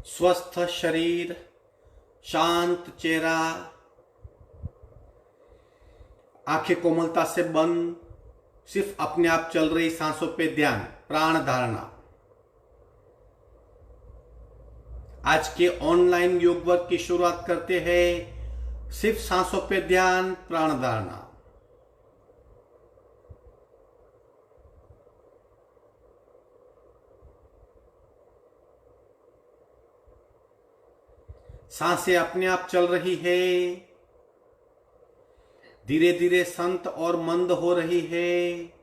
स्वस्थ शरीर, शांत चेहरा, आंखें कोमलता से बंद, सिर्फ अपने आप चल रही सांसों पे ध्यान, प्राण धारणा। आज के ऑनलाइन योग वर्ग की शुरुआत करते हैं। सिर्फ सांसों पे ध्यान, प्राण धारणा। सांसें अपने आप चल रही है, धीरे धीरे संत और मंद हो रही है।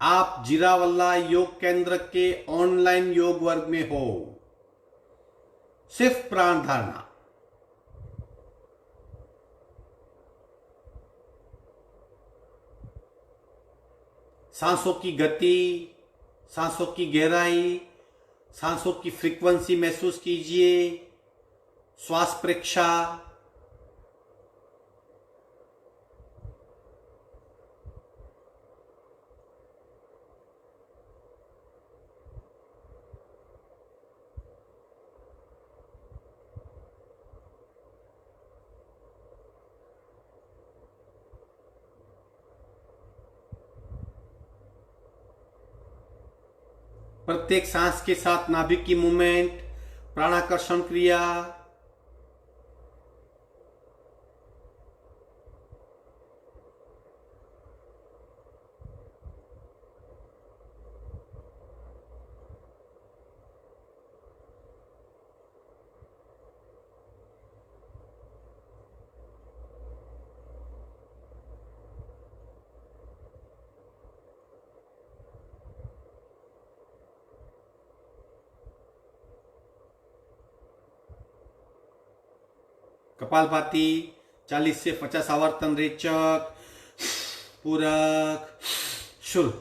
आप जीरावल्ला योग केंद्र के ऑनलाइन योग वर्ग में हो। सिर्फ प्राण धारणा। सांसों की गति, सांसों की गहराई, सांसों की फ्रीक्वेंसी महसूस कीजिए। श्वास परीक्षा। प्रत्येक सांस के साथ नाभिक की मूवमेंट, प्राणाकर्षण क्रिया। कपालभाति 40 से 50 आवर्तन, रेचक, पूरक, शुल।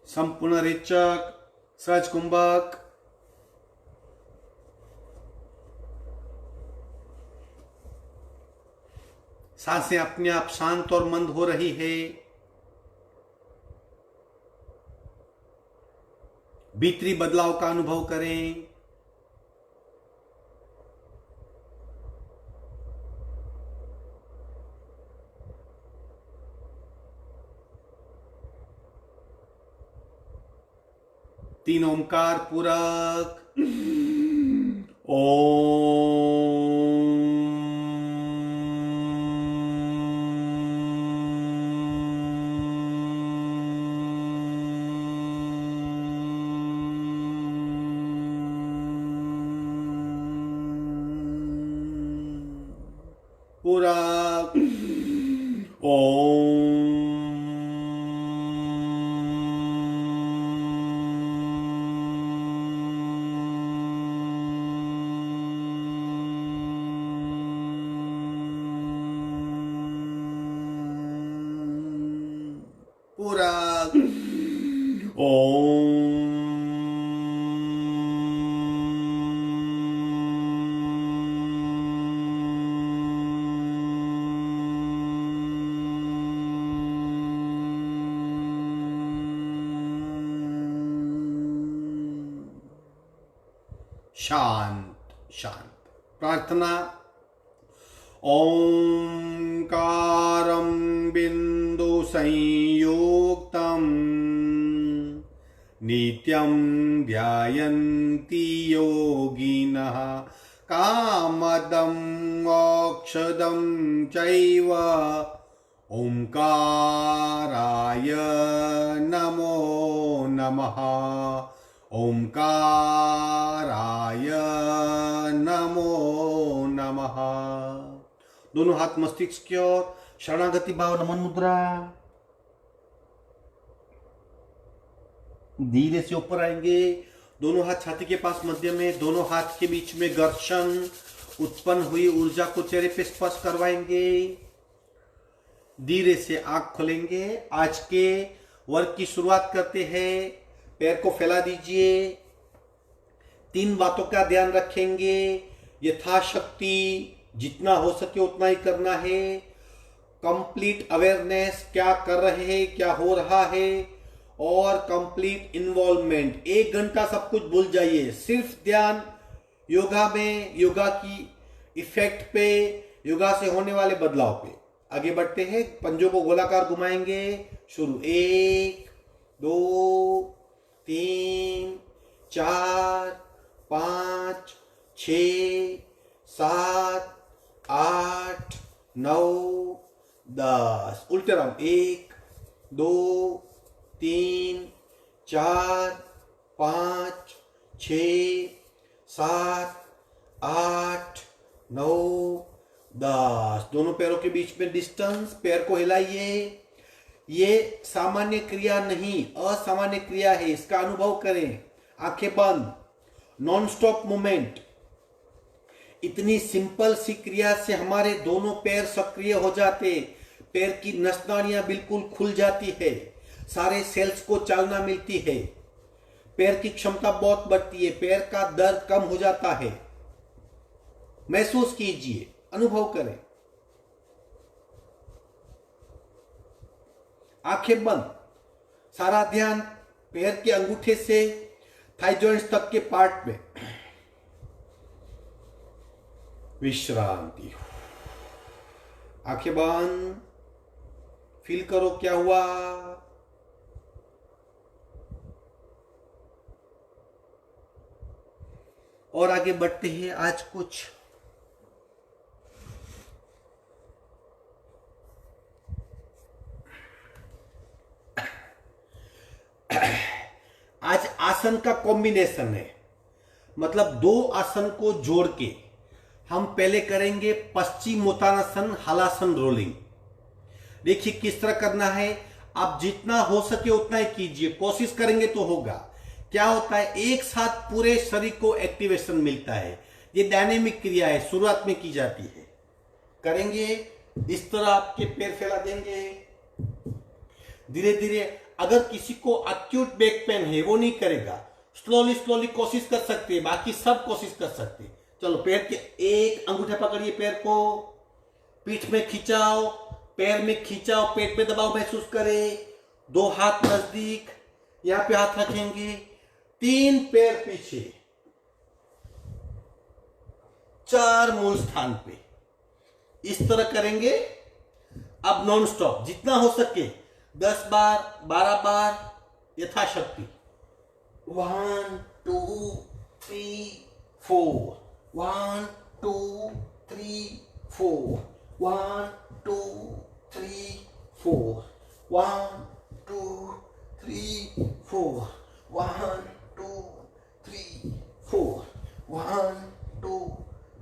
संपूर्ण रेचक, सहज कुंभक। सांसें अपने आप शांत और मंद हो रही है। भीतरी बदलाव का अनुभव करें। तीन ओमकार पूरक। पूरक। पूरक। शांत शांत। प्रार्थना। ओंकारं बिंदु संयुक्तं नित्यं ध्यायन्ति योगिनः कामदं मोक्षदं चैव ओंकाराय नमो नमः। ओंकाराय नमो नमः। दोनों हाथ मस्तिष्क की ओर, शरणागति भाव, नमन मुद्रा। धीरे से ऊपर आएंगे, दोनों हाथ छाती के पास मध्य में, दोनों हाथ के बीच में घर्षण, उत्पन्न हुई ऊर्जा को चेहरे पे स्पर्श करवाएंगे। धीरे से आंख खोलेंगे। आज के वर्क की शुरुआत करते हैं। पैर को फैला दीजिए। 3 बातों का ध्यान रखेंगे। यथाशक्ति जितना हो सके उतना ही करना है। कंप्लीट अवेयरनेस, क्या कर रहे हैं, क्या हो रहा है, और कंप्लीट इन्वॉल्वमेंट। 1 घंटा सब कुछ भूल जाइए, सिर्फ ध्यान योगा में, योगा की इफेक्ट पे, योगा से होने वाले बदलाव पे। आगे बढ़ते हैं। पंजों को गोलाकार घुमाएंगे। शुरू। 1 2 3 4 5 6 7 8 9 10। उल्टे राउंड। 1 2 3 4 5 6 7 8 9 10। दोनों पैरों के बीच में डिस्टेंस। पैर को हिलाइए। ये सामान्य क्रिया नहीं, असामान्य क्रिया है, इसका अनुभव करें। आंखें बंद। Non stop movement. इतनी सिंपल सी क्रिया से हमारे दोनों पैर सक्रिय हो जाते। पैर की नसनाड़ियां बिल्कुल खुल जाती है। सारे सेल्स को चालना मिलती है। पैर की क्षमता बहुत बढ़ती है। पैर का दर्द कम हो जाता है। महसूस कीजिए, अनुभव करें। आंखें बंद। सारा ध्यान पैर के अंगूठे से थाई जॉइंट्स तक के पार्ट में। विश्रांति। आंखें बंद। फील करो क्या हुआ। और आगे बढ़ते हैं। आज कुछ आज आसन का कॉम्बिनेशन है, मतलब 2 आसन को जोड़ के हम पहले करेंगे पश्चिमोत्तानासन, हलासन, रोलिंग। देखिए किस तरह करना है। आप जितना हो सके उतना ही कीजिए, कोशिश करेंगे तो होगा। क्या होता है, एक साथ पूरे शरीर को एक्टिवेशन मिलता है। ये डायनेमिक क्रिया है, शुरुआत में की जाती है। करेंगे इस तरह, आपके पैर फैला देंगे धीरे धीरे। अगर किसी को अक्यूट बैक पेन है वो नहीं करेगा, स्लोली स्लोली कोशिश कर सकते हैं, बाकी सब कोशिश कर सकते हैं। चलो, पैर के एक अंगूठे पकड़िए, पैर को पीठ में खिंचाओ, पैर में खिंचाओ, पेट में दबाव महसूस करें। 2 हाथ नजदीक, यहां पे हाथ रखेंगे। 3 पैर पीछे, 4 मूल स्थान पे। इस तरह करेंगे। अब नॉन स्टॉप, जितना हो सके 10 बार, 12 बार, यथाशक्ति। 1 2 3 4, 1 2 3 4, 1 2 3 4, 1 2 3 4, 1 2 3 4, 1 2 3 4, 1 2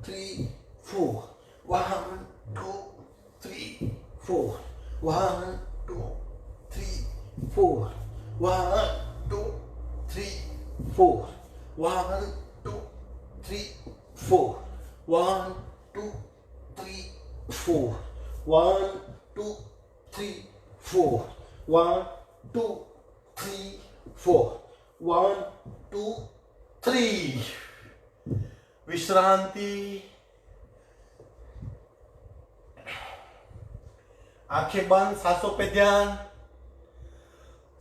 3 4, 1 2 3 4, 1 2 3 4, 1 2 3 4, 1 2 3 4, 1 2 3 4, 1 2 3 4, 1 2 3। विश्रांति। आंखें बंद, सांसों पे ध्यान।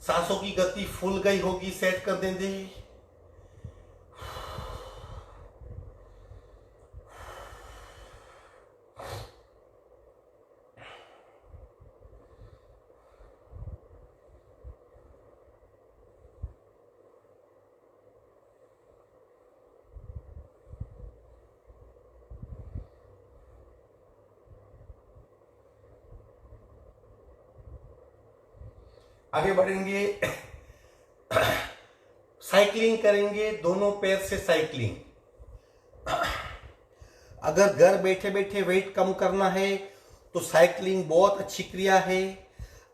सांसों की गति फूल गई होगी, सेट कर देंगे। आगे बढ़ेंगे। साइकिलिंग करेंगे, दोनों पैर से साइकिलिंग। अगर घर बैठे बैठे वेट कम करना है तो साइकिलिंग बहुत अच्छी क्रिया है।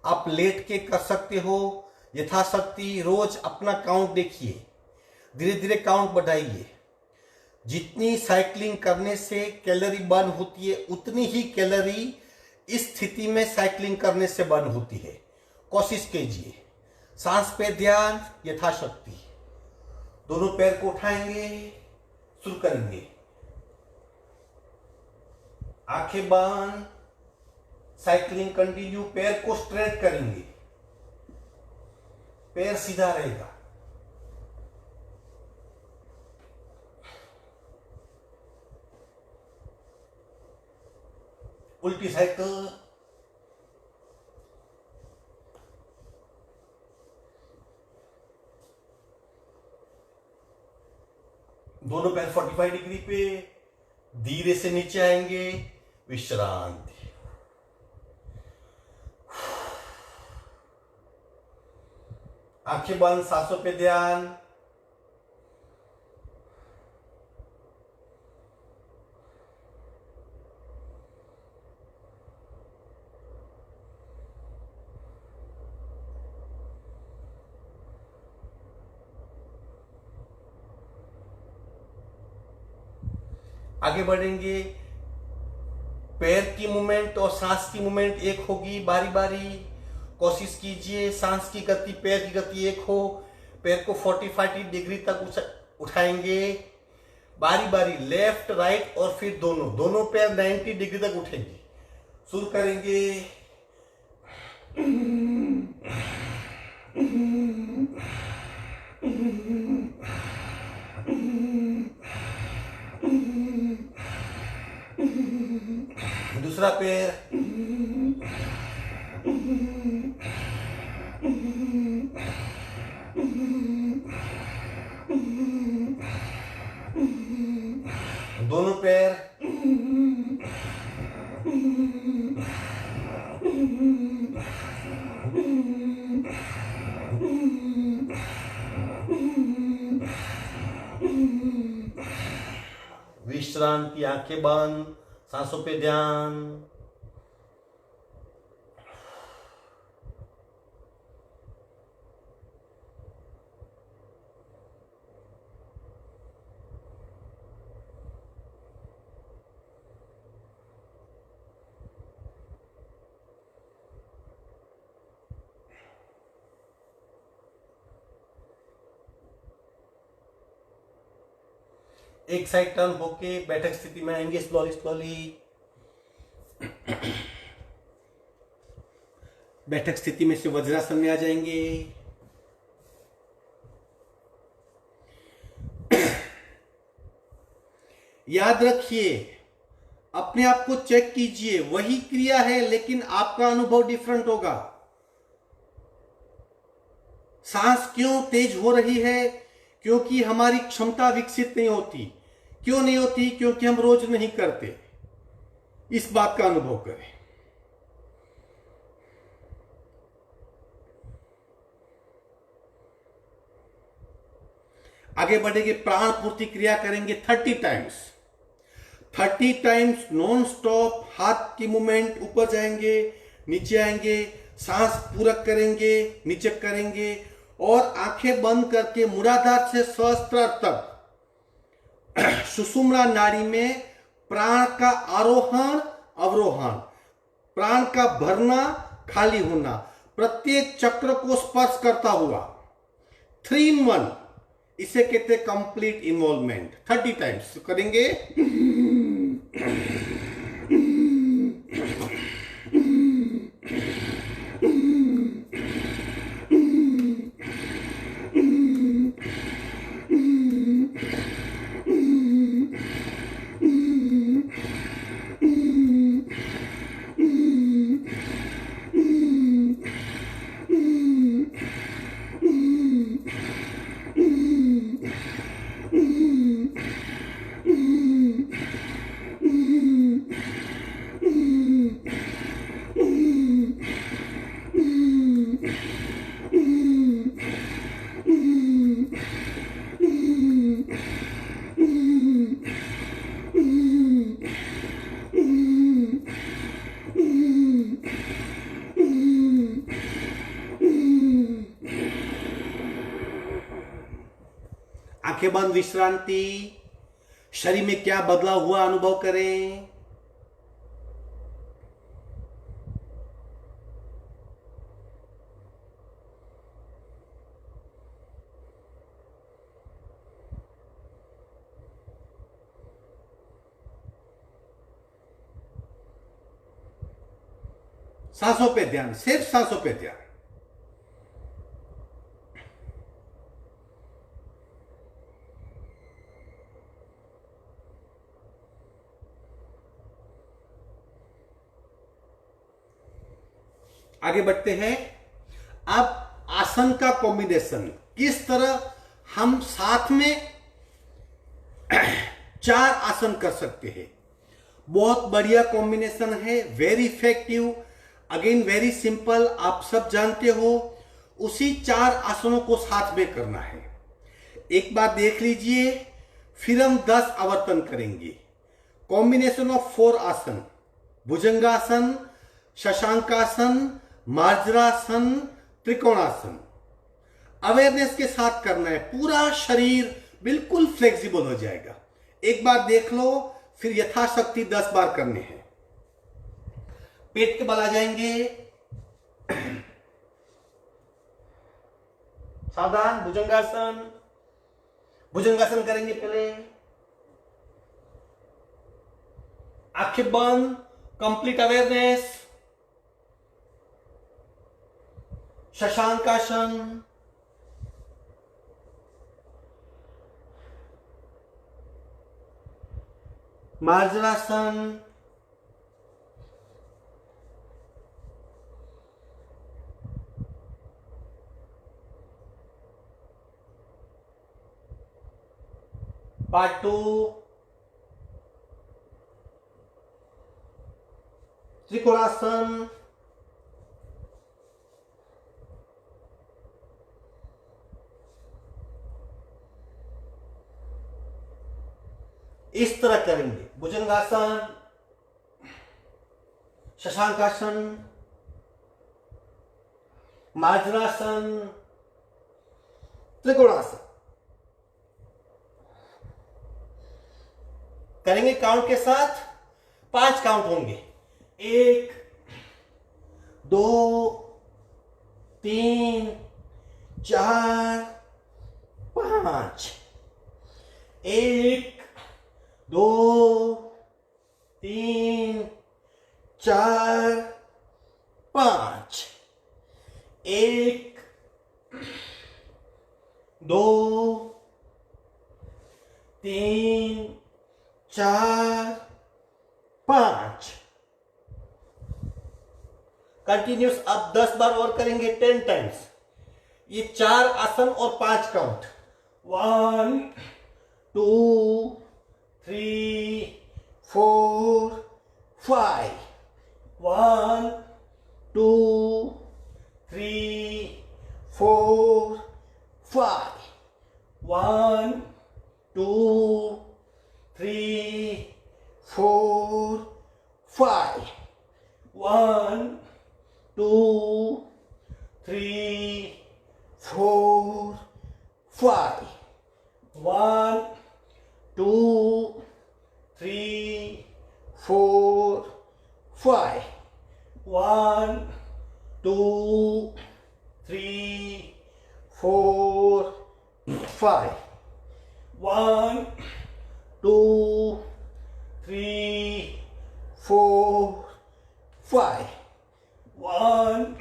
आप लेट के कर सकते हो, यथाशक्ति रोज अपना काउंट देखिए, धीरे धीरे काउंट बढ़ाइए। जितनी साइकिलिंग करने से कैलोरी बर्न होती है उतनी ही कैलोरी इस स्थिति में साइकिलिंग करने से बर्न होती है। कोशिश कीजिए। सांस पे ध्यान, यथाशक्ति। दोनों पैर को उठाएंगे, शुरू करेंगे। आंखें बंद, साइकिलिंग कंटिन्यू। पैर को स्ट्रेट करेंगे, पैर सीधा रहेगा। उल्टी साइकिल। दोनों पैर 45 डिग्री पे, धीरे से नीचे आएंगे, विश्रांति। आंखें बंद, सांसों पे ध्यान। आगे बढ़ेंगे। पैर की मूवमेंट और सांस की मूवमेंट एक होगी, बारी बारी। कोशिश कीजिए सांस की गति, पैर की गति एक हो। पैर को 45 डिग्री तक उठाएंगे, बारी बारी, लेफ्ट राइट, और फिर दोनों पैर 90 डिग्री तक उठेंगे। शुरू करेंगे। दूसरा पैर। दोनों पैर। विश्रांति, आंखें बंद, सांसों पे ध्यान। एक साइड टर्न होके बैठक स्थिति में आएंगे, स्लोली स्लोली। बैठक स्थिति में से वज्रासन में आ जाएंगे। याद रखिए, अपने आप को चेक कीजिए, वही क्रिया है लेकिन आपका अनुभव डिफरेंट होगा। सांस क्यों तेज हो रही है? क्योंकि हमारी क्षमता विकसित नहीं होती। क्यों नहीं होती? क्योंकि हम रोज नहीं करते। इस बात का अनुभव करें। आगे बढ़ेंगे, प्राण पूर्ति क्रिया करेंगे 30 टाइम्स नॉन स्टॉप। हाथ की मूवमेंट, ऊपर जाएंगे, नीचे आएंगे, सांस पूरक करेंगे, नीचे करेंगे, और आंखें बंद करके मूलाधार से सहस्त्रार तक सुषुम्ना नाड़ी में प्राण का आरोहण अवरोहण, प्राण का भरना खाली होना, प्रत्येक चक्र को स्पर्श करता हुआ 3 in 1, इसे कहते हैं कंप्लीट इन्वॉल्वमेंट। 30 टाइम्स करेंगे। आंखें बंद, विश्रांति। शरीर में क्या बदलाव हुआ अनुभव करें। सांसों पे ध्यान, सिर्फ सांसों पे ध्यान। आगे बढ़ते हैं। अब आसन का कॉम्बिनेशन किस तरह हम साथ में 4 आसन कर सकते हैं। बहुत बढ़िया कॉम्बिनेशन है, very effective, again very simple. आप सब जानते हो, उसी 4 आसनों को साथ में करना है। एक बार देख लीजिए, फिर हम 10 आवर्तन करेंगे। कॉम्बिनेशन ऑफ 4 आसन, भुजंगासन, शशांकासन, मार्जरासन, त्रिकोणासन। अवेयरनेस के साथ करना है, पूरा शरीर बिल्कुल फ्लेक्सिबल हो जाएगा। एक बार देख लो, फिर यथाशक्ति 10 बार करने हैं। पेट के बल आ जाएंगे, सावधान। भुजंगासन, भुजंगासन करेंगे पहले। आंखें बंद, complete awareness. Shashankasana, marjarasana, part 2, trikonasana, इस तरह करेंगे। भुजंगासन, शशांकासन, मार्जरासन, त्रिकोणासन करेंगे। काउंट के साथ 5 काउंट होंगे। 1 2 3 4 5। 1 2 3 4 5। 1 2 3 4 5। कंटिन्यूस अब 10 बार और करेंगे, 10 टाइम्स। ये 4 आसन और 5 काउंट। 1 2 3 4 5। 1 2 3 4 5। 1 2 3 4 5। 1 2 3 4 5। 1 2 3 4 5। 1 2 3 4 5। 1 2 3 4 5। 1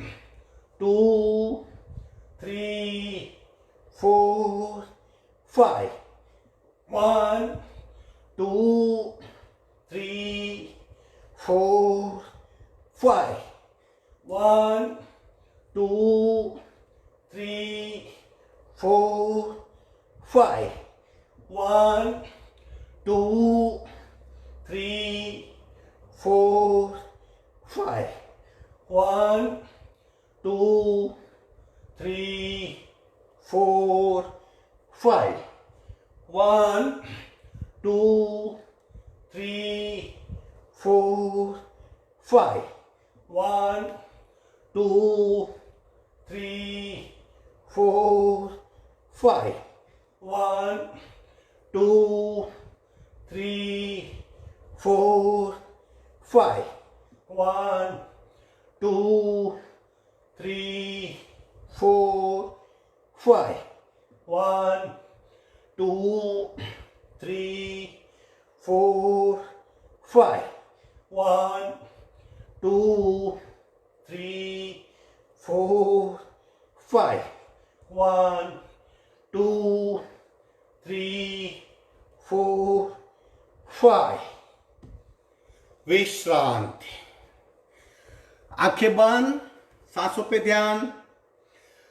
2 3 4 5। 1 2 3 4 5। 1 2 3 4 5। 1 2 3 4 5। 1 2 3 4 5। 1 2 3 4 5। 1 2 3 4 5। 1 2 3 4 5 1 2 3 4 5 1 2 3 4 5 1 2 3 4 5 1 2 3 4 5 विश्रांति। आंखें बंद, सांसों पे ध्यान,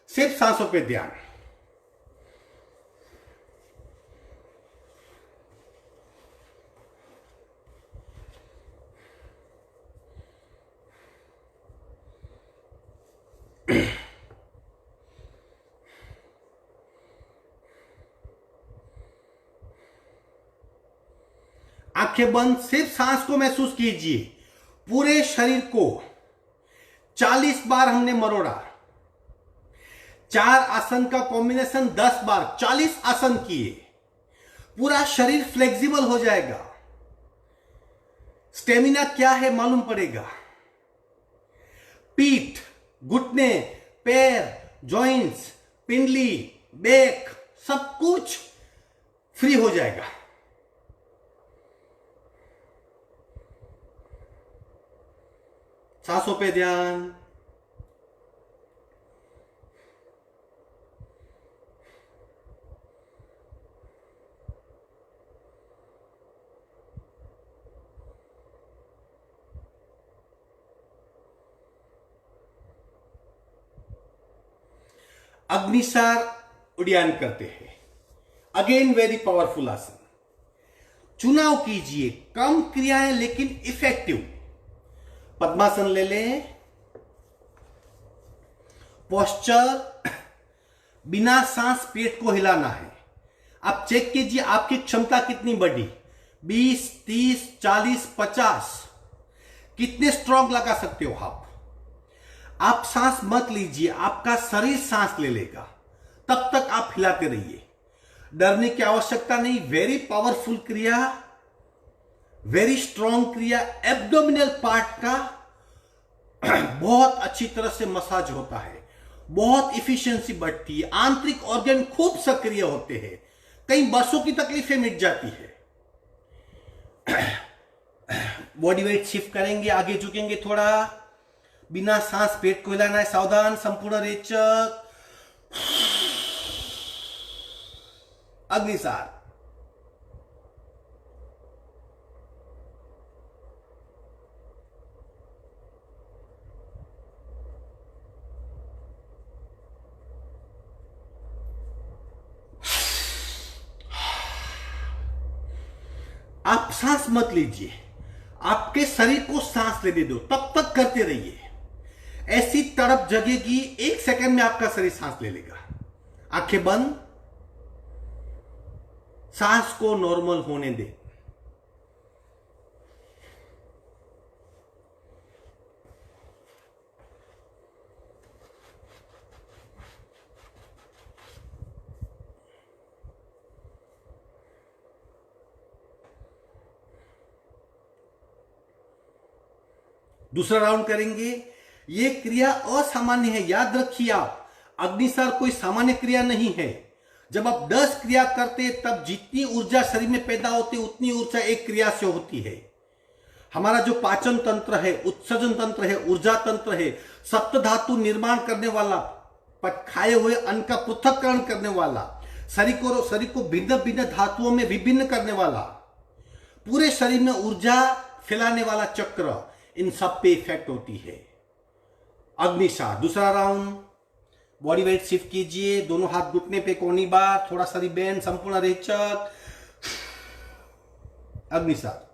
सिर्फ सांसों पे ध्यान। आंखें बंद, सिर्फ सांस को महसूस कीजिए। पूरे शरीर को 40 बार हमने मरोड़ा। 4 आसन का कॉम्बिनेशन 10 बार, 40 आसन किए। पूरा शरीर फ्लेक्सिबल हो जाएगा। स्टेमिना क्या है मालूम पड़ेगा। पीठ, घुटने, पैर, जॉइंट्स, पिंडली, बैक, सब कुछ फ्री हो जाएगा। सांसों पे ध्यान। अग्निसार उड्डयन करते हैं। अगेन वेरी पावरफुल आसन। चुनाव कीजिए, कम क्रियाएं लेकिन इफेक्टिव। पद्मासन ले लें। पोस्चर, बिना सांस पेट को हिलाना है। आप चेक कीजिए आपकी क्षमता कितनी बढ़ी। 20, 30, 40, 50 कितने स्ट्रॉन्ग लगा सकते हो आप सांस मत लीजिए, आपका शरीर सांस ले लेगा। तब तक आप हिलाते रहिए। डरने की आवश्यकता नहीं। वेरी पावरफुल क्रिया, वेरी स्ट्रॉन्ग क्रिया। एब्डोमिनल पार्ट का बहुत अच्छी तरह से मसाज होता है, बहुत इफिशिएंसी बढ़ती है, आंतरिक ऑर्गन खूब सक्रिय होते हैं, कई वर्षों की तकलीफें मिट जाती है। बॉडी वेट शिफ्ट करेंगे, आगे झुकेंगे थोड़ा। बिना सांस पेट को हिलाना है। सावधान, संपूर्ण रेचक। अग्निसार। आप सांस मत लीजिए, आपके शरीर को सांस लेने दो। तब तक करते रहिए। ऐसी तड़प जगेगी, 1 सेकंड में आपका शरीर सांस ले लेगा। आंखें बंद, सांस को नॉर्मल होने दे। दूसरा राउंड करेंगे। यह क्रिया असामान्य है, याद रखिए आप। अग्निसार कोई सामान्य क्रिया नहीं है। जब आप 10 क्रिया करते हैं तब जितनी ऊर्जा शरीर में पैदा होती है उतनी ऊर्जा एक क्रिया से होती है। हमारा जो पाचन तंत्र है, उत्सर्जन तंत्र है, ऊर्जा तंत्र है, सप्त धातु निर्माण करने वाला, खाए हुए अन्न का पृथक्करण करने वाला, शरीर को भिन्न भिन्न धातुओं में विभिन्न करने वाला, पूरे शरीर में ऊर्जा फैलाने वाला चक्र, इन सब पे इफेक्ट होती है। अग्निसार। दूसरा राउंड। बॉडी वेट शिफ्ट कीजिए। दोनों हाथ घुटने पे, कोनी बार, थोड़ा शरीर बेंड, संपूर्ण रेचक। अग्निसार।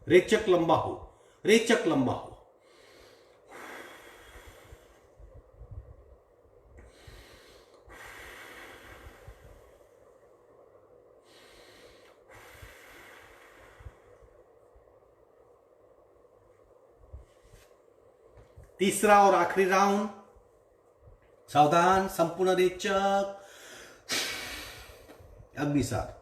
रेचक लंबा हो, रेचक लंबा हो। तीसरा और आखिरी राउंड। सावधान, संपूर्ण रेचक, अग्निसार।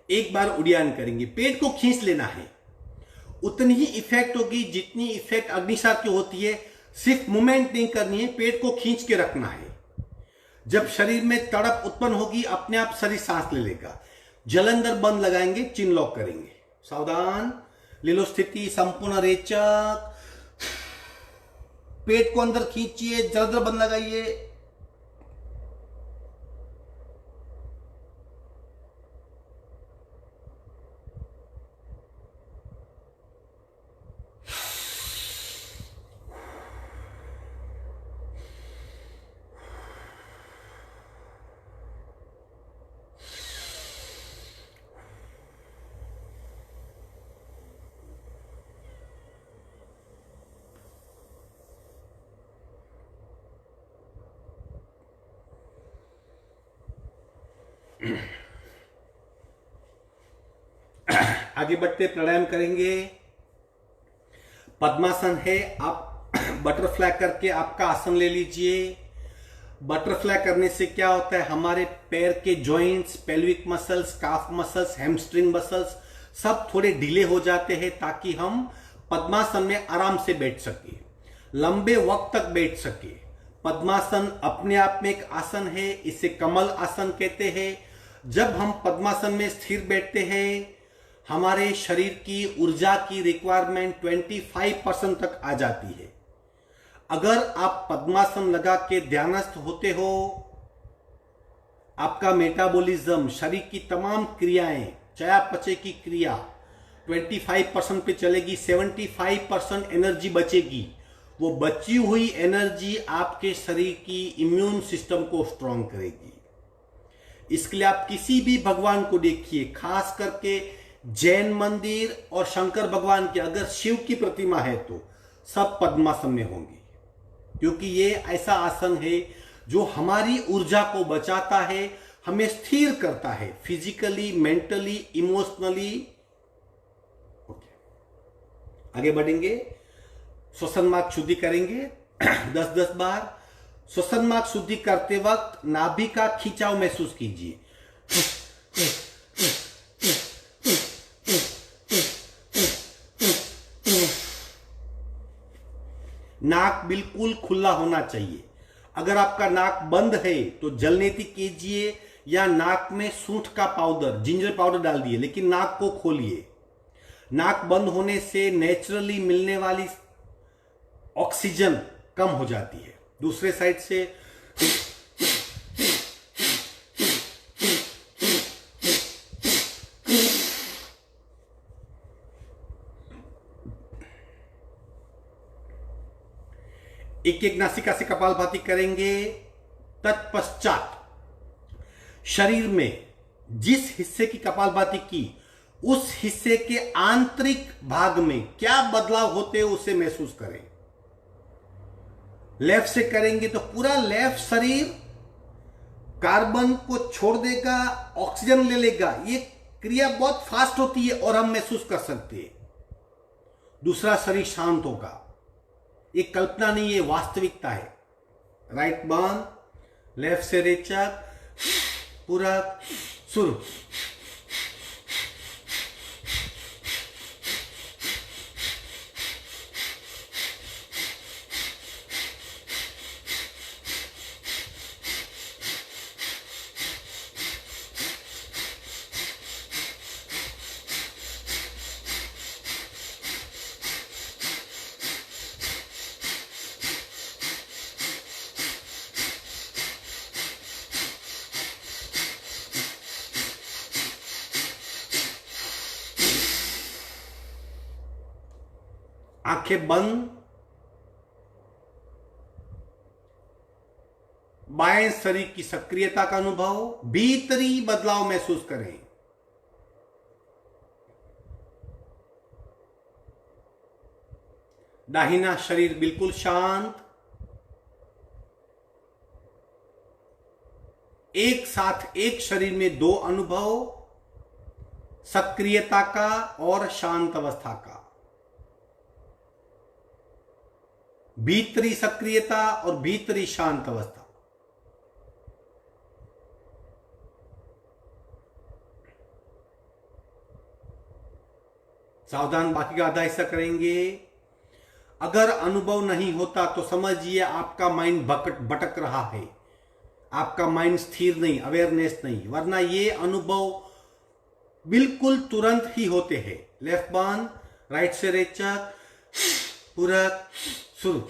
एक बार उड़ान करेंगे, पेट को खींच लेना है। उतनी ही इफेक्ट होगी जितनी इफेक्ट अग्निसार की होती है। सिर्फ मूवमेंट नहीं करनी है, पेट को खींच के रखना है। जब शरीर में तड़प उत्पन्न होगी, अपने आप शरीर सांस ले लेगा। जलंधर बंद लगाएंगे, चिन लॉक करेंगे। सावधान, ले लो स्थिति, संपूर्ण रेचक, पेट को अंदर खींचिए, जलंधर बंद लगाइए। आगे बढ़ते प्राणायाम करेंगे। पद्मासन है, आप बटरफ्लाई करके आपका आसन ले लीजिए। बटरफ्लाई करने से क्या होता है, हमारे पैर के जॉइंट्स, पेल्विक मसल्स, काफ मसल्स, हैमस्ट्रिंग मसल्स सब थोड़े ढीले हो जाते हैं, ताकि हम पद्मासन में आराम से बैठ सके, लंबे वक्त तक बैठ सके। पद्मासन अपने आप में एक आसन है, इसे कमल आसन कहते हैं। जब हम पद्मासन में स्थिर बैठते हैं, हमारे शरीर की ऊर्जा की रिक्वायरमेंट 25% तक आ जाती है। अगर आप पद्मासन लगा के ध्यानस्थ होते हो, आपका मेटाबॉलिज्म, शरीर की तमाम क्रियाएं, चयापचय की क्रिया 25% पे चलेगी, 75% एनर्जी बचेगी। वो बची हुई एनर्जी आपके शरीर की इम्यून सिस्टम को स्ट्रांग करेगी। इसके लिए आप किसी भी भगवान को देखिए, खास करके जैन मंदिर और शंकर भगवान की, अगर शिव की प्रतिमा है तो सब पद्मासन में होंगी, क्योंकि ये ऐसा आसन है जो हमारी ऊर्जा को बचाता है, हमें स्थिर करता है, फिजिकली, मेंटली, इमोशनली। आगे बढ़ेंगे, श्वसन मार्ग शुद्धि करेंगे 10-10 बार। श्वसन मार्ग शुद्धि करते वक्त नाभि का खिंचाव महसूस कीजिए। नाक बिल्कुल खुला होना चाहिए। अगर आपका नाक बंद है तो जलनेती कीजिए, या नाक में सूंठ का पाउडर, जिंजर पाउडर डाल दिए, लेकिन नाक को खोलिए। नाक बंद होने से नेचुरली मिलने वाली ऑक्सीजन कम हो जाती है। दूसरे साइड से एक एक नासिका से कपालभाति करेंगे। तत्पश्चात शरीर में जिस हिस्से की कपालभाति की, उस हिस्से के आंतरिक भाग में क्या बदलाव होते हैं उसे महसूस करें। लेफ्ट से करेंगे तो पूरा लेफ्ट शरीर कार्बन को छोड़ देगा, ऑक्सीजन ले लेगा। ये क्रिया बहुत फास्ट होती है और हम महसूस कर सकते हैं। दूसरा शरीर शांत होगा। ये कल्पना नहीं है, वास्तविकता है। राइट बांध, लेफ्ट से रेचक, पूरा शुरू। आंखें बंद, बाएं शरीर की सक्रियता का अनुभव, भीतरी बदलाव महसूस करें। दाहिना शरीर बिल्कुल शांत, एक साथ एक शरीर में दो अनुभव, सक्रियता का और शांत अवस्था का। भीतरी सक्रियता और भीतरी शांत अवस्था। सावधान, बाकी का आधा हिस्सा करेंगे। अगर अनुभव नहीं होता तो समझिए आपका माइंड भटक रहा है, आपका माइंड स्थिर नहीं, अवेयरनेस नहीं, वरना ये अनुभव बिल्कुल तुरंत ही होते हैं। लेफ्ट बंद, राइट से रेचक, पूरक, शुरू।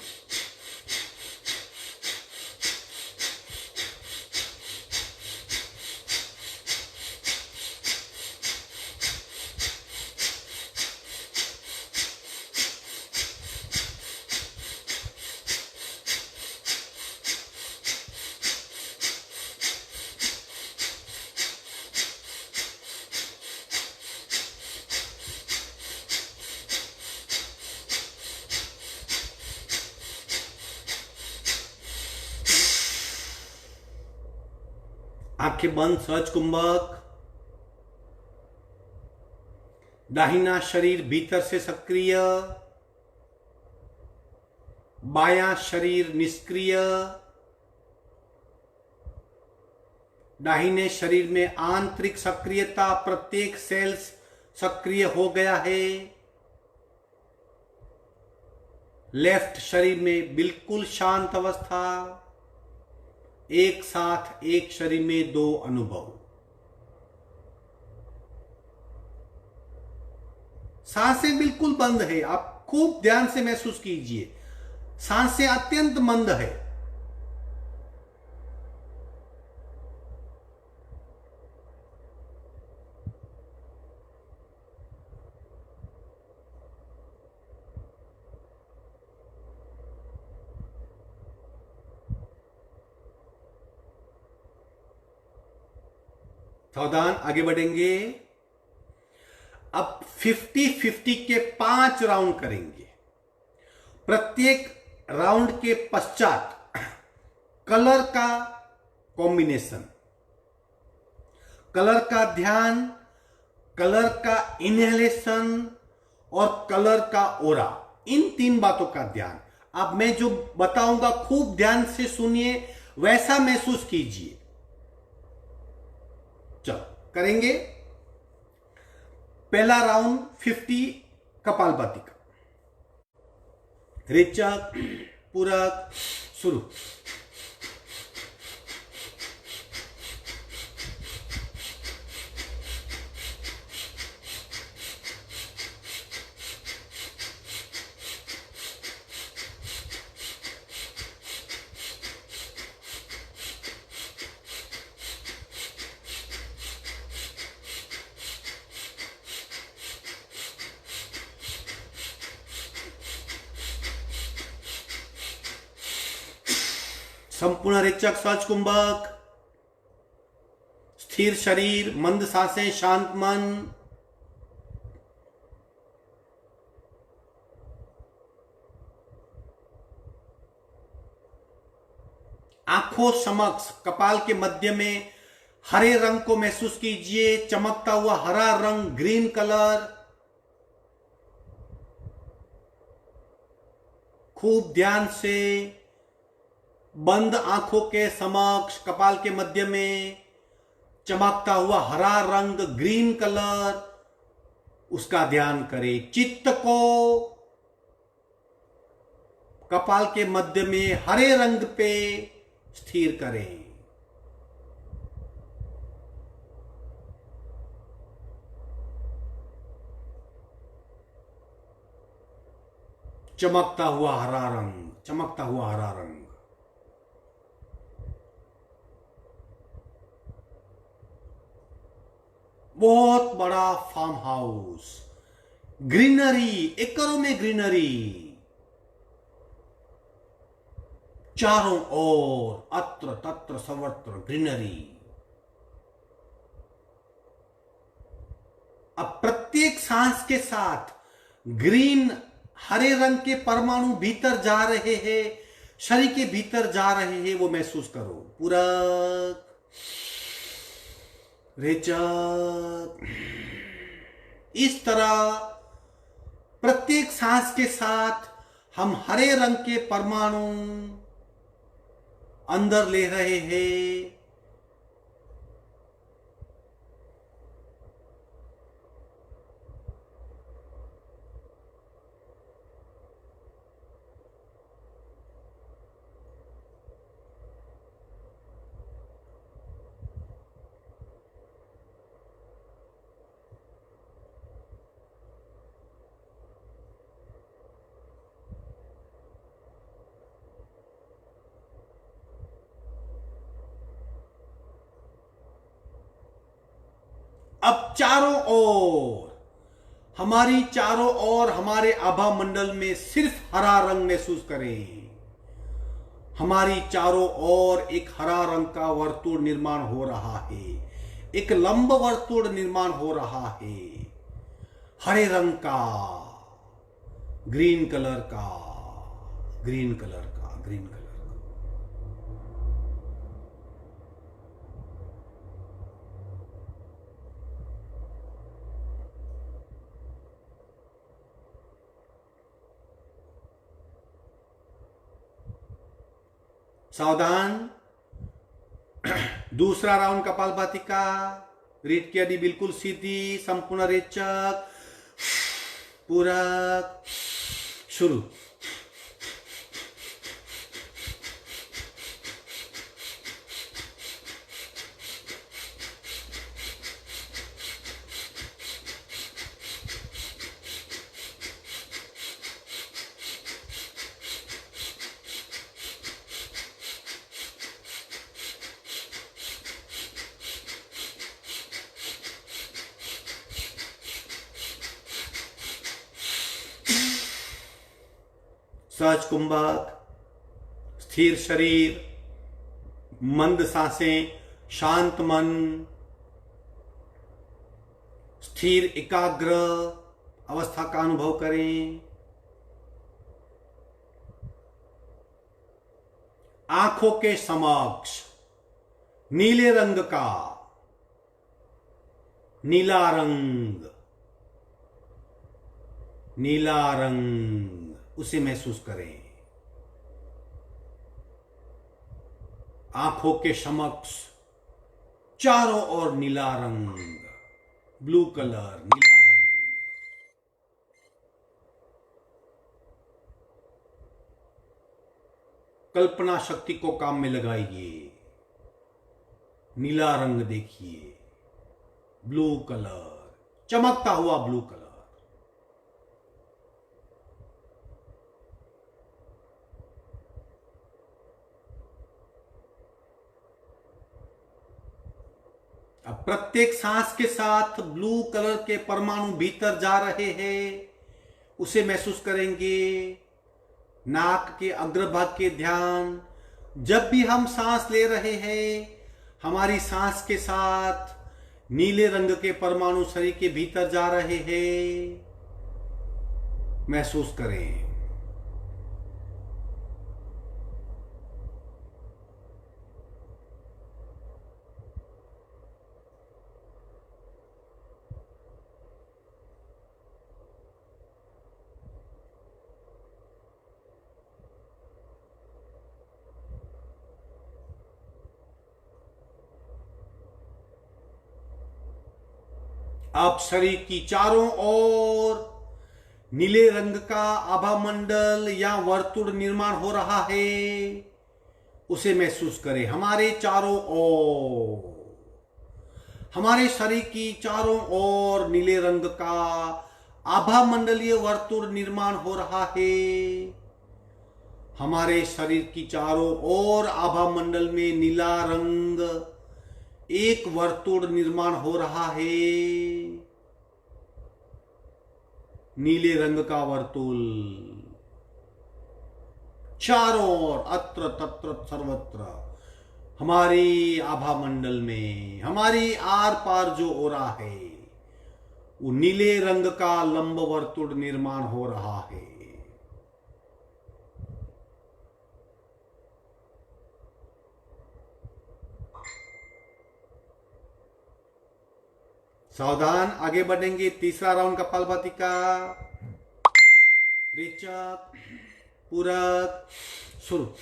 आंखें बंद, सहज कुंभक। दाहिना शरीर भीतर से सक्रिय, बायां शरीर निष्क्रिय। दाहिने शरीर में आंतरिक सक्रियता, प्रत्येक सेल्स सक्रिय हो गया है। लेफ्ट शरीर में बिल्कुल शांत अवस्था, एक साथ एक शरीर में दो अनुभव। सांसें बिल्कुल बंद है, आप खूब ध्यान से महसूस कीजिए। सांसें अत्यंत मंद है। सावधान, आगे बढ़ेंगे। अब 50-50 के 5 राउंड करेंगे। प्रत्येक राउंड के पश्चात कलर का कॉम्बिनेशन, कलर का ध्यान, कलर का इनहेलेशन और कलर का ओरा, इन 3 बातों का ध्यान। अब मैं जो बताऊंगा खूब ध्यान से सुनिए, वैसा महसूस कीजिए। चलो करेंगे। पहला राउंड 50 कपालभाति का। रेचक, पूरक, शुरू। संपूर्ण रेचक, सहज कुंभक, स्थिर शरीर, मंद सांसें, शांत मन। आंखों समक्ष कपाल के मध्य में हरे रंग को महसूस कीजिए, चमकता हुआ हरा रंग, ग्रीन कलर। खूब ध्यान से बंद आंखों के समक्ष कपाल के मध्य में चमकता हुआ हरा रंग, ग्रीन कलर, उसका ध्यान करें। चित्त को कपाल के मध्य में हरे रंग पे स्थिर करें। चमकता हुआ हरा रंग, चमकता हुआ हरा रंग। बहुत बड़ा फार्म हाउस, ग्रीनरी, एकरों में ग्रीनरी, चारों ओर अत्र तत्र सर्वत्र ग्रीनरी। अब प्रत्येक सांस के साथ ग्रीन हरे रंग के परमाणु भीतर जा रहे हैं, शरीर के भीतर जा रहे हैं, वो महसूस करो। पूरक, रेचक, इस तरह प्रत्येक सांस के साथ हम हरे रंग के परमाणु अंदर ले रहे हैं। अब चारों ओर, हमारी चारों ओर हमारे आभा मंडल में सिर्फ हरा रंग महसूस करें। हमारी चारों ओर एक हरा रंग का वर्तुल निर्माण हो रहा है, एक लंब वर्तुल निर्माण हो रहा है, हरे रंग का, ग्रीन कलर का, ग्रीन कलर का, ग्रीन कलर का। सावधान, दूसरा राउंड कपालभाति का। रीढ़ की हड्डी बिल्कुल सीधी, संपूर्ण रेचक, पूरक, शुरू। सहज कुंभक, स्थिर शरीर, मंद सांसें, शांत मन, स्थिर एकाग्र अवस्था का अनुभव करें। आंखों के समक्ष नीले रंग का, नीला रंग, नीला रंग, उसे महसूस करें। आंखों के समक्ष चारों ओर नीला रंग, ब्लू कलर, नीला रंग। कल्पना शक्ति को काम में लगाइए। नीला रंग देखिए, ब्लू कलर, चमकता हुआ ब्लू कलर। अब प्रत्येक सांस के साथ ब्लू कलर के परमाणु भीतर जा रहे हैं, उसे महसूस करेंगे। नाक के अग्रभाग के ध्यान, जब भी हम सांस ले रहे हैं, हमारी सांस के साथ नीले रंग के परमाणु शरीर के भीतर जा रहे हैं, महसूस करें। अब शरीर की चारों ओर नीले रंग का आभा मंडल या वर्तुल निर्माण हो रहा है, उसे महसूस करें। हमारे चारों ओर, हमारे शरीर की चारों ओर नीले रंग का आभा मंडलीय वर्तुल निर्माण हो रहा है। हमारे शरीर की चारों ओर आभा मंडल में नीला रंग, एक वर्तुल निर्माण हो रहा है। नीले रंग का वर्तुल, चारों ओर अत्र तत्र सर्वत्र हमारी आभा मंडल में, हमारी आर पार जो ओरा है, वो नीले रंग का लंब वर्तुल निर्माण हो रहा है। सावधान, आगे बढ़ेंगे। तीसरा राउंड कपालभाति का। रेचक, पूरक, शुरू।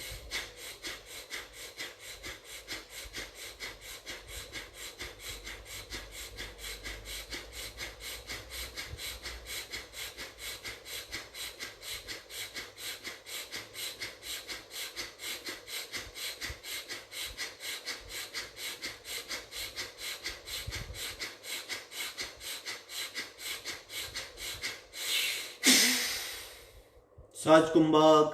सहज कुंभक,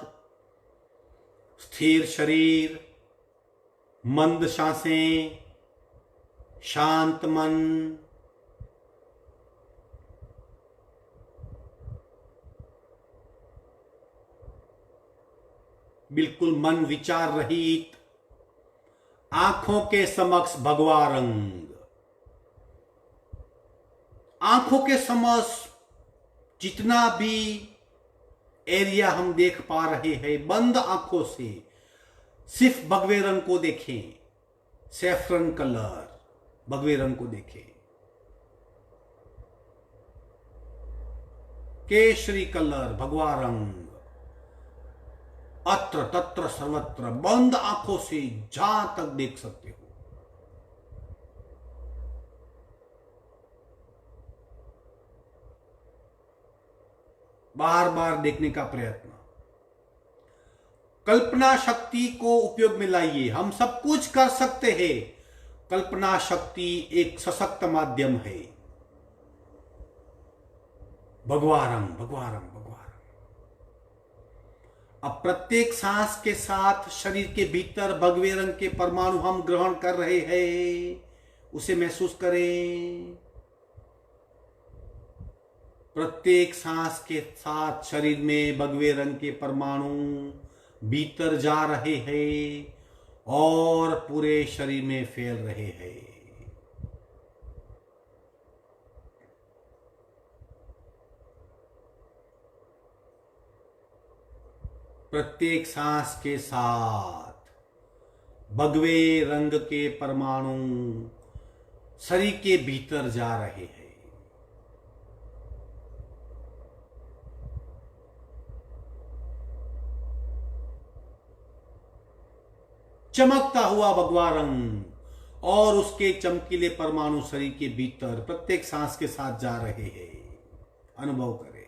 स्थिर शरीर, मंद सांसें, शांत मन, बिल्कुल मन विचार रहित, आंखों के समक्ष भगवा रंग, आंखों के समक्ष जितना भी एरिया हम देख पा रहे हैं, बंद आंखों से सिर्फ भगवे रंग को देखें, सैफरन कलर, भगवे रंग को देखें, केसरी कलर, भगवा रंग, अत्र तत्र सर्वत्र, बंद आंखों से जहां तक देख सकते हो। बार बार देखने का प्रयत्न, कल्पना शक्ति को उपयोग में लाइए। हम सब कुछ कर सकते हैं। कल्पना शक्ति एक सशक्त माध्यम है। भगवा रंग, भगवा रंग, भगवा रंग। अब प्रत्येक सांस के साथ शरीर के भीतर भगवे रंग के परमाणु हम ग्रहण कर रहे हैं, उसे महसूस करें। प्रत्येक सांस के साथ शरीर में भगवे रंग के परमाणु भीतर जा रहे हैं और पूरे शरीर में फैल रहे हैं। प्रत्येक सांस के साथ भगवे रंग के परमाणु शरीर के भीतर जा रहे हैं। चमकता हुआ भगवा रंग और उसके चमकीले परमाणु शरीर के भीतर प्रत्येक सांस के साथ जा रहे हैं। अनुभव करें।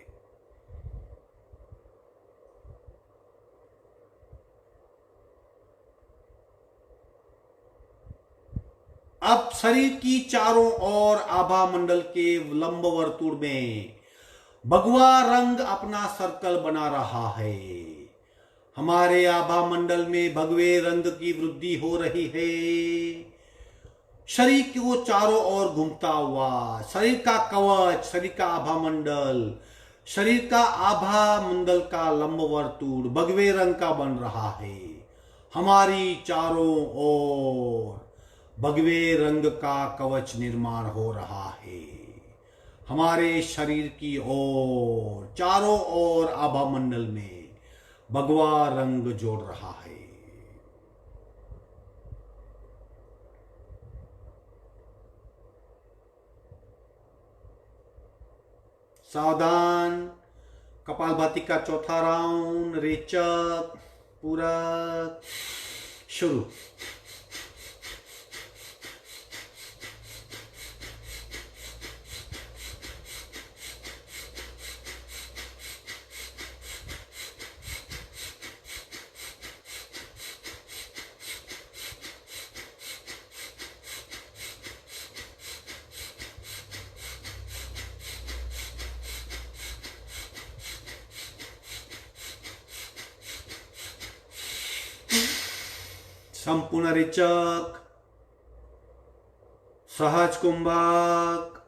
अब शरीर की चारों ओर आभा मंडल के लंब वर्तुल में भगवा रंग अपना सर्कल बना रहा है। हमारे आभा मंडल में भगवे रंग की वृद्धि हो रही है। शरीर को चारों ओर घूमता हुआ, शरीर का कवच, शरीर का आभा मंडल, शरीर का आभा मंडल का लंब वर्तुल भगवे रंग का बन रहा है। हमारी चारों ओर भगवे रंग का कवच निर्माण हो रहा है। हमारे शरीर की ओर चारों ओर आभा मंडल में भगवा रंग जोड़ रहा है। सावधान, कपालभाति का चौथा राउंड। रेचक, पूरक, शुरू। संपूर्ण रेचक, सहज कुंभक,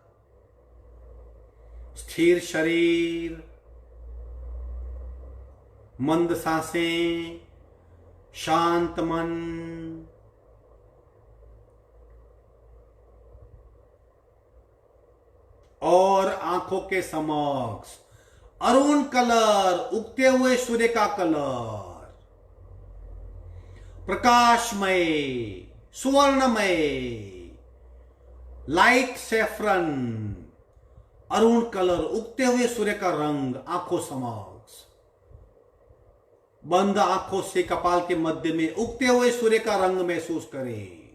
स्थिर शरीर, मंद सांसें, शांत मन, और आंखों के समक्ष अरुण कलर, उगते हुए सूर्य का कलर, प्रकाशमय, सुवर्णमय, लाइट सैफरन, अरुण कलर, उगते हुए सूर्य का रंग आंखों समक्ष। बंद आंखों से कपाल के मध्य में उगते हुए सूर्य का रंग महसूस करें,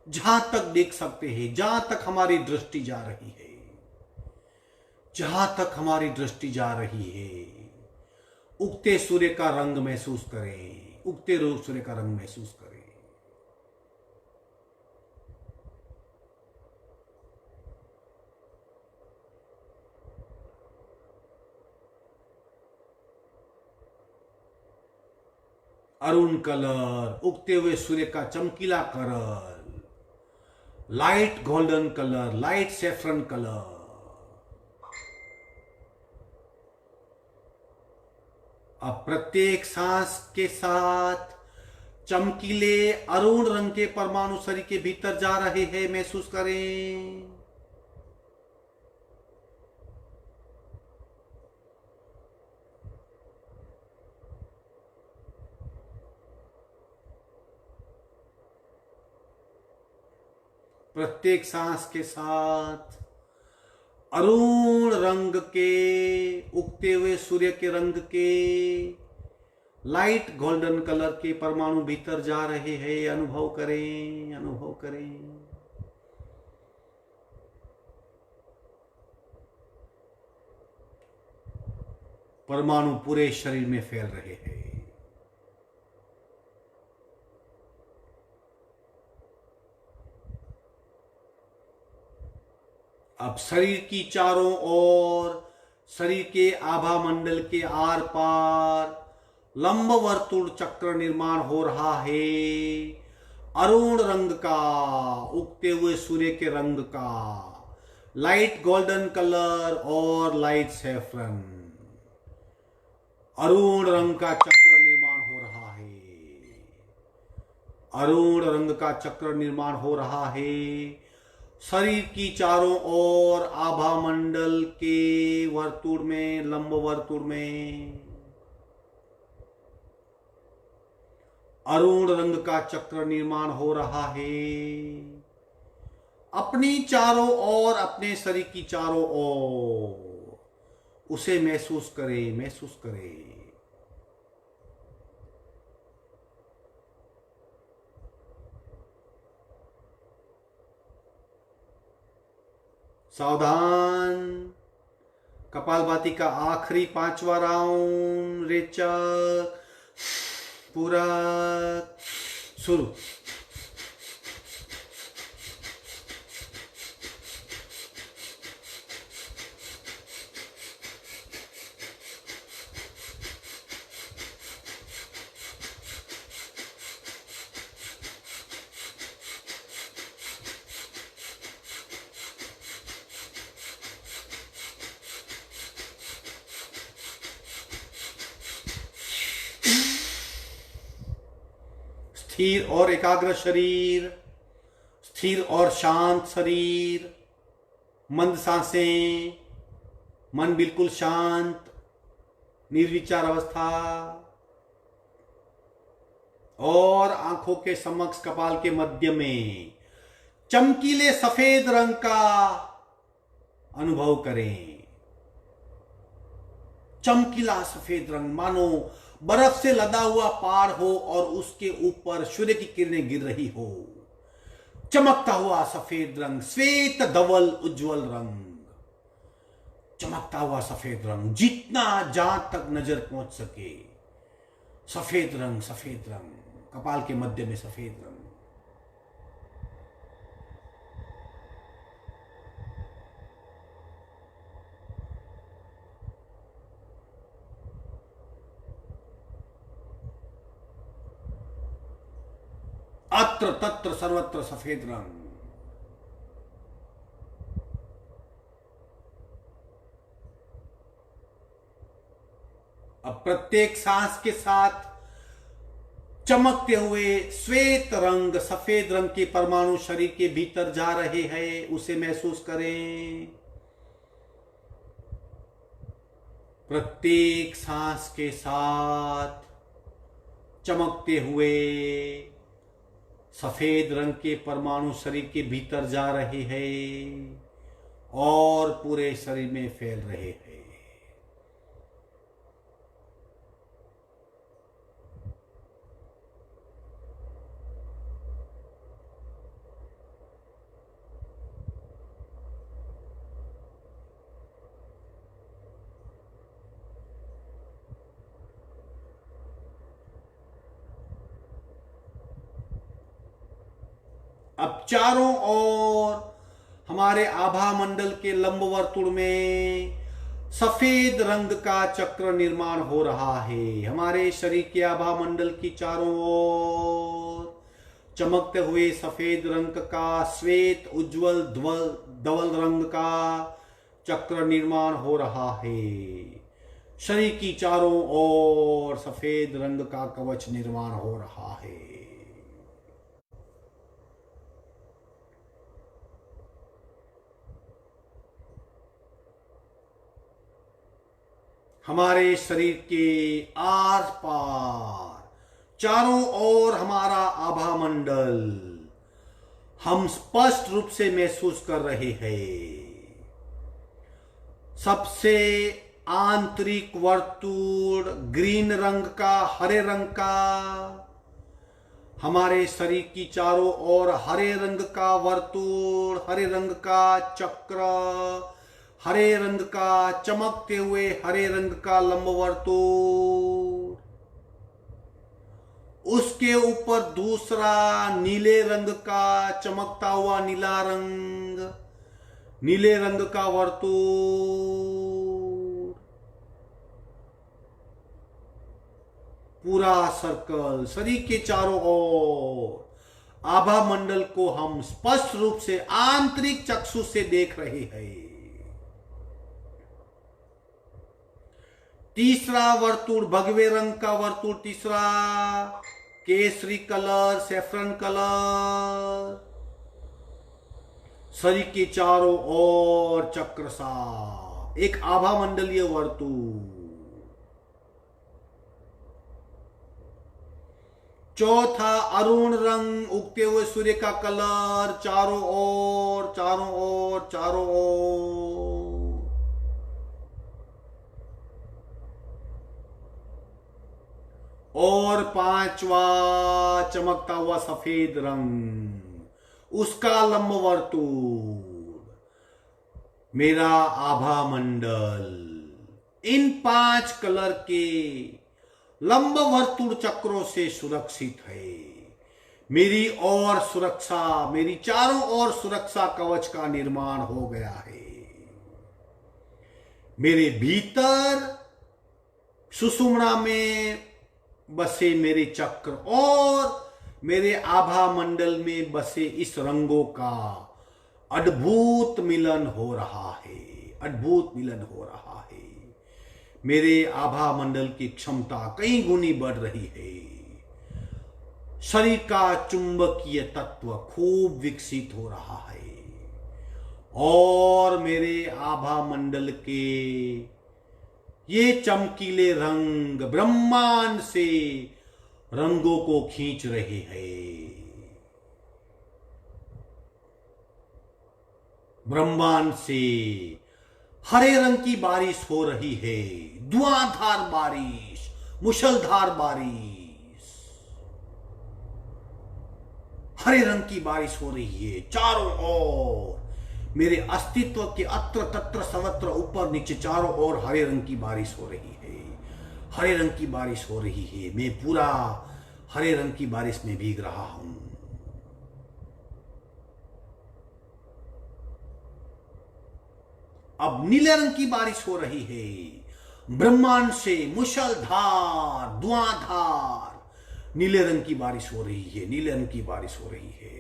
जहां तक देख सकते हैं, जहां तक हमारी दृष्टि जा रही है, जहां तक हमारी दृष्टि जा रही है, उगते सूर्य का रंग महसूस करें, उगते रोज सूर्य का रंग महसूस करें। अरुण कलर, उगते हुए सूर्य का चमकीला colour, light golden colour, light saffron colour. अब प्रत्येक सांस के साथ चमकीले अरुण रंग के परमाणु शरीर के भीतर जा रहे हैं, महसूस करें। प्रत्येक सांस के साथ अरुण रंग के, उगते हुए सूर्य के रंग के, लाइट गोल्डन कलर के परमाणु भीतर जा रहे हैं, अनुभव करें, अनुभव करें। परमाणु पूरे शरीर में फैल रहे हैं। अब शरीर की चारों ओर, शरीर के आभा मंडल के आर पार लंब वर्तुल चक्र निर्माण हो रहा है, अरुण रंग का, उगते हुए सूर्य के रंग का, लाइट गोल्डन कलर और लाइट सैफरन, अरुण रंग का चक्र निर्माण हो रहा है, अरुण रंग का चक्र निर्माण हो रहा है। शरीर की चारों ओर आभा मंडल के वर्तुल में, लंब वर्तुल में अरुण रंग का चक्र निर्माण हो रहा है। अपनी चारों ओर, अपने शरीर की चारों ओर उसे महसूस करें, महसूस करें। सावधान, कपालभाति का आखिरी 5वां राउंड, रेचक, पूरक, शुरू। स्थिर और एकाग्र शरीर, स्थिर और शांत शरीर, मंद सांसें, मन बिल्कुल शांत, निर्विचार अवस्था, और आंखों के समक्ष कपाल के मध्य में चमकीले सफेद रंग का अनुभव करें। चमकीला सफेद रंग, मानो बर्फ से लदा हुआ पहाड़ हो और उसके ऊपर सूर्य की किरणें गिर रही हो। चमकता हुआ सफेद रंग, श्वेत धवल उज्जवल रंग, चमकता हुआ सफेद रंग, जितना जहां तक नजर पहुंच सके, सफेद रंग, सफेद रंग, कपाल के मध्य में सफेद रंग। अत्र तत्र सर्वत्र सफेद रंग। अब प्रत्येक सांस के साथ चमकते हुए श्वेत रंग, सफेद रंग के परमाणु शरीर के भीतर जा रहे हैं, उसे महसूस करें। प्रत्येक सांस के साथ चमकते हुए सफेद रंग के परमाणु शरीर के भीतर जा रहे हैं और पूरे शरीर में फैल रहे हैं। अब चारों ओर हमारे आभा मंडल के लंब वर्तुल में सफेद रंग का चक्र निर्माण हो रहा है। हमारे शरीर के आभा मंडल की चारों ओर चमकते हुए सफेद रंग का श्वेत उज्जवल धवल रंग का चक्र निर्माण हो रहा है। शरीर की चारों ओर सफेद रंग का कवच निर्माण हो रहा है। हमारे शरीर के आर पार चारों ओर हमारा आभा मंडल हम स्पष्ट रूप से महसूस कर रहे हैं। सबसे आंतरिक वर्तुल ग्रीन रंग का, हरे रंग का, हमारे शरीर की चारों ओर हरे रंग का वर्तुल, हरे रंग का चक्र, हरे रंग का चमकते हुए हरे रंग का लंब वर्तुल, उसके ऊपर दूसरा नीले रंग का चमकता हुआ नीला रंग, नीले रंग का वर्तुल, पूरा सर्कल शरीर के चारों ओर आभा मंडल को हम स्पष्ट रूप से आंतरिक चक्षु से देख रहे हैं। तीसरा वर्तुल भगवे रंग का वर्तुल, तीसरा केसरी कलर, सैफरन कलर, शरीर के चारों ओर चक्र सा एक आभा मंडलीय वर्तुल। चौथा अरुण रंग, उगते हुए सूर्य का कलर, चारों ओर चारों ओर चारों ओर। और पांचवा चमकता हुआ सफेद रंग, उसका लंब वर्तुल, मेरा आभा मंडल। इन 5 कलर के लंब वर्तुल चक्रों से सुरक्षित है। मेरी और सुरक्षा, मेरी चारों ओर सुरक्षा कवच का निर्माण हो गया है। मेरे भीतर सुषुम्ना में बसे मेरे चक्र और मेरे आभा मंडल में बसे इस रंगों का अद्भुत मिलन हो रहा है, अद्भुत मिलन हो रहा है। मेरे आभा मंडल की क्षमता कई गुनी बढ़ रही है। शरीर का चुंबकीय तत्व खूब विकसित हो रहा है और मेरे आभा मंडल के ये चमकीले रंग ब्रह्मांड से रंगों को खींच रहे हैं। ब्रह्मांड से हरे रंग की बारिश हो रही है, धुआंधार बारिश, मूसलाधार बारिश, हरे रंग की बारिश हो रही है चारों ओर। मेरे अस्तित्व के अत्र तत्र सर्वत्र ऊपर नीचे चारों ओर हरे रंग की बारिश हो रही है, हरे रंग की बारिश हो रही है। मैं पूरा हरे रंग की बारिश में भीग रहा हूं। अब नीले रंग की बारिश हो रही है। ब्रह्मांड से मूसलाधार धुआंधार नीले रंग की बारिश हो रही है, नीले रंग की बारिश हो रही है।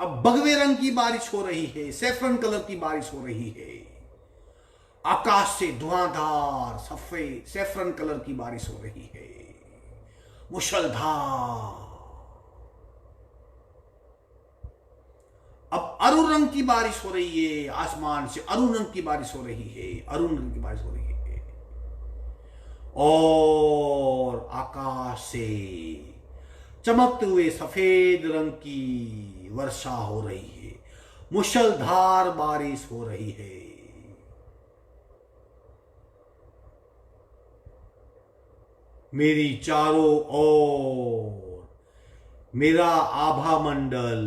अब भगवे रंग की बारिश हो रही है, सैफरन कलर की बारिश हो रही है। आकाश से धुआंधार सफेद सैफरन कलर की बारिश हो रही है, मूसलाधार। अब अरुण रंग की बारिश हो रही है, आसमान से अरुण रंग की बारिश हो रही है, अरुण रंग की बारिश हो रही है। और आकाश से चमकते हुए सफेद रंग की वर्षा हो रही है, मूसलाधार बारिश हो रही है। मेरी चारों ओर मेरा आभा मंडल,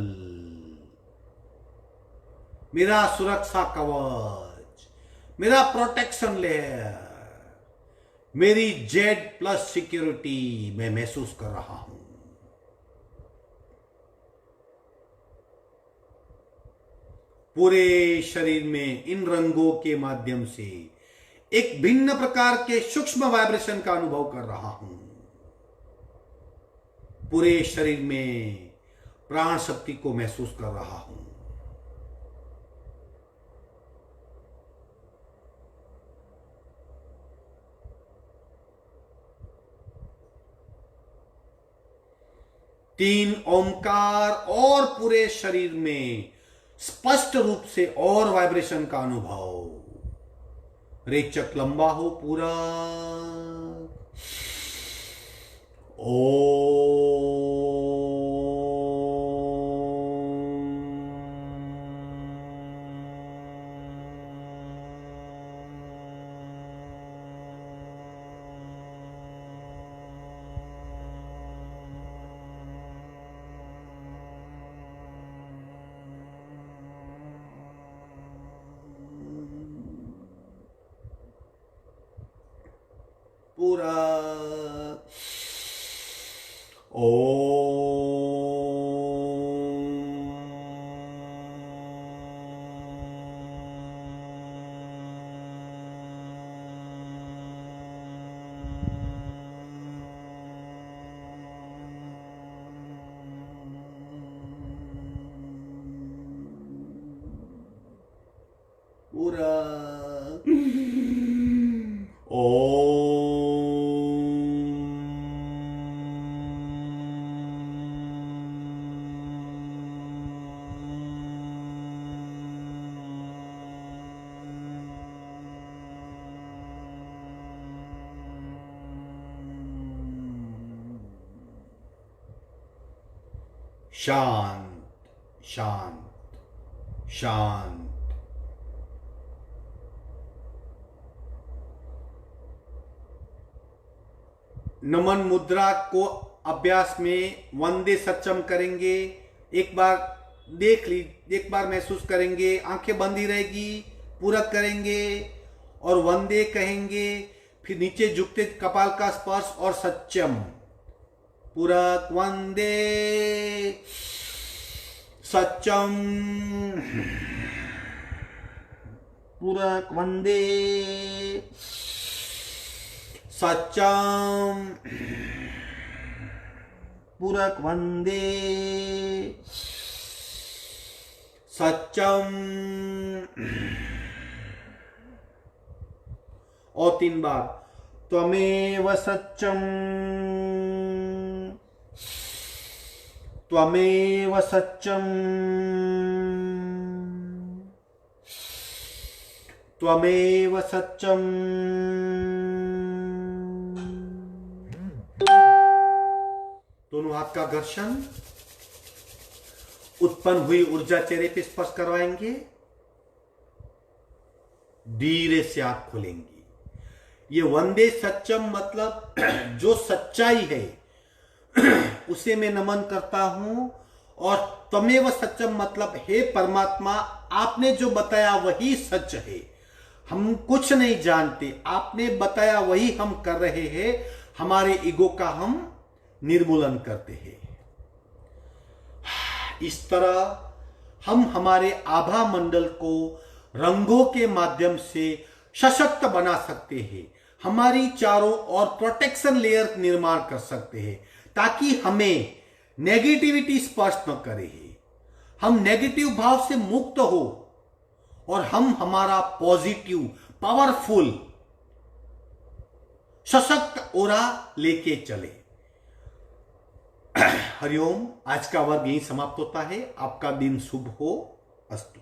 मेरा सुरक्षा कवच, मेरा प्रोटेक्शन लेयर, मेरी Z+ सिक्योरिटी मैं महसूस कर रहा हूं। पूरे शरीर में इन रंगों के माध्यम से एक भिन्न प्रकार के सूक्ष्म वाइब्रेशन का अनुभव कर रहा हूं। पूरे शरीर में प्राण शक्ति को महसूस कर रहा हूं। तीन ओमकार और पूरे शरीर में स्पष्ट रूप से और वाइब्रेशन का अनुभव। रेचक लंबा हो पूरा। पूरा पूरा शांत शांत शांत। नमन मुद्रा को अभ्यास में वंदे सक्षम करेंगे। एक बार एक बार महसूस करेंगे, आंखें बंद ही रहेगी, पूरक करेंगे और वंदे कहेंगे। फिर नीचे झुकते कपाल का स्पर्श और सत्यम। पूरक वंदे सत्यम, पूरक वंदे सत्यम, पूरक वंदे सत्यम। और 3 बार त्वमेव सत्यम, त्वमेव सत्यम, त्वमेव सत्यम। दोनों हाथ का घर्षण, उत्पन्न हुई ऊर्जा चेहरे पे स्पर्श करवाएंगे। धीरे से आंख खोलेंगे। ये वंदे सत्यम मतलब जो सच्चाई है उसे मैं नमन करता हूं। और त्वमेव सत्यम मतलब हे परमात्मा, आपने जो बताया वही सच है। हम कुछ नहीं जानते, आपने बताया वही हम कर रहे हैं। हमारे ईगो का हम निर्मूलन करते हैं। इस तरह हम हमारे आभा मंडल को रंगों के माध्यम से सशक्त बना सकते हैं। हमारी चारों ओर प्रोटेक्शन लेयर निर्माण कर सकते हैं ताकि हमें नेगेटिविटी स्पर्श न करे। हम नेगेटिव भाव से मुक्त हो और हम हमारा पॉजिटिव, पावरफुल, सशक्त ओरा लेके चले। हरिओम। आज का वर्ग यहीं समाप्त होता है। आपका दिन शुभ हो। अस्तु।